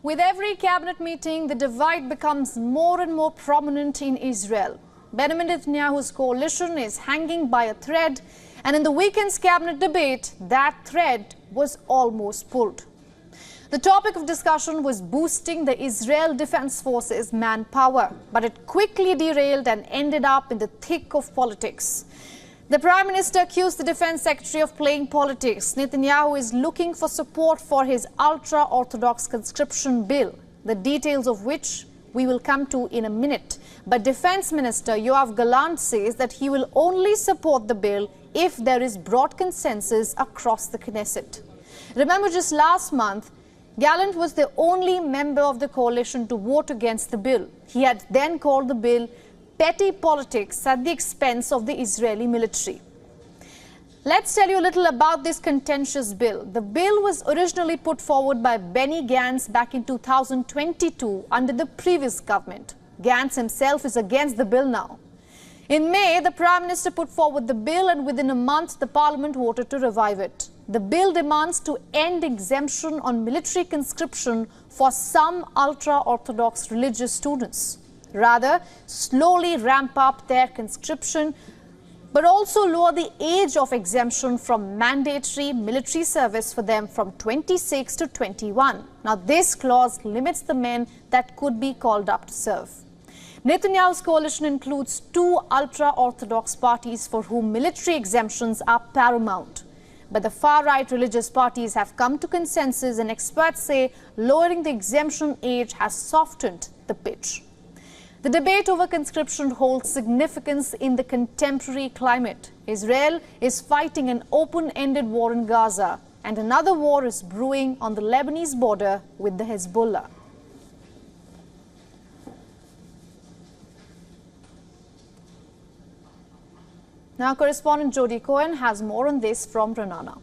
With every cabinet meeting, the divide becomes more and more prominent in Israel. Benjamin Netanyahu's coalition is hanging by a thread, and in the weekend's cabinet debate, that thread was almost pulled. The topic of discussion was boosting the Israel Defense Forces manpower, but it quickly derailed and ended up in the thick of politics. The Prime Minister accused the Defense Secretary of playing politics. Netanyahu is looking for support for his ultra-Orthodox conscription bill, the details of which we will come to in a minute. But Defense Minister Yoav Gallant says that he will only support the bill if there is broad consensus across the Knesset. Remember, just last month, Gallant was the only member of the coalition to vote against the bill. He had then called the bill petty politics at the expense of the Israeli military. Let's tell you a little about this contentious bill. The bill was originally put forward by Benny Gantz back in 2022 under the previous government. Gantz himself is against the bill now. In May, the Prime Minister put forward the bill, and within a month, the Parliament voted to revive it. The bill demands to end exemption on military conscription for some ultra-Orthodox religious students. Rather, slowly ramp up their conscription, but also lower the age of exemption from mandatory military service for them from 26 to 21. Now, this clause limits the men that could be called up to serve. Netanyahu's coalition includes two ultra-Orthodox parties for whom military exemptions are paramount. But the far-right religious parties have come to consensus, and experts say lowering the exemption age has softened the pitch. The debate over conscription holds significance in the contemporary climate. Israel is fighting an open-ended war in Gaza, and another war is brewing on the Lebanese border with the Hezbollah. Now, correspondent Jody Cohen has more on this from Renana.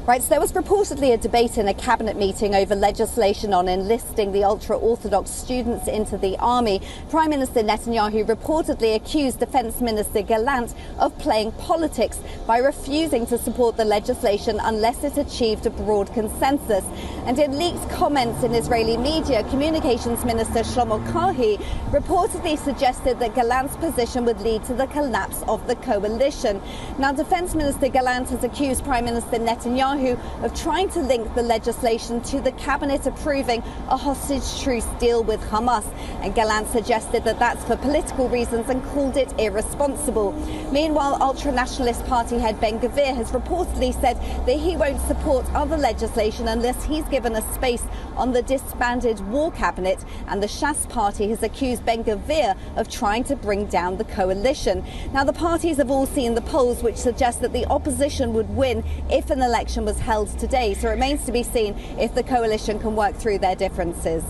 Right, so there was reportedly a debate in a cabinet meeting over legislation on enlisting the ultra-Orthodox students into the army. Prime Minister Netanyahu reportedly accused Defense Minister Gallant of playing politics by refusing to support the legislation unless it achieved a broad consensus. And in leaked comments in Israeli media, Communications Minister Shlomo Karhi reportedly suggested that Gallant's position would lead to the collapse of the coalition. Now, Defense Minister Gallant has accused Prime Minister Netanyahu of trying to link the legislation to the cabinet approving a hostage truce deal with Hamas. And Gallant suggested that that's for political reasons and called it irresponsible. Meanwhile, ultra-nationalist party head Ben Gvir has reportedly said that he won't support other legislation unless he's given a space on the disbanded war cabinet. And the Shas party has accused Ben Gvir of trying to bring down the coalition. Now, the parties have all seen the polls which suggest that the opposition would win if an election was held today, so it remains to be seen if the coalition can work through their differences.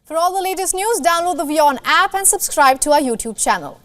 For all the latest news, download the WION app and subscribe to our YouTube channel.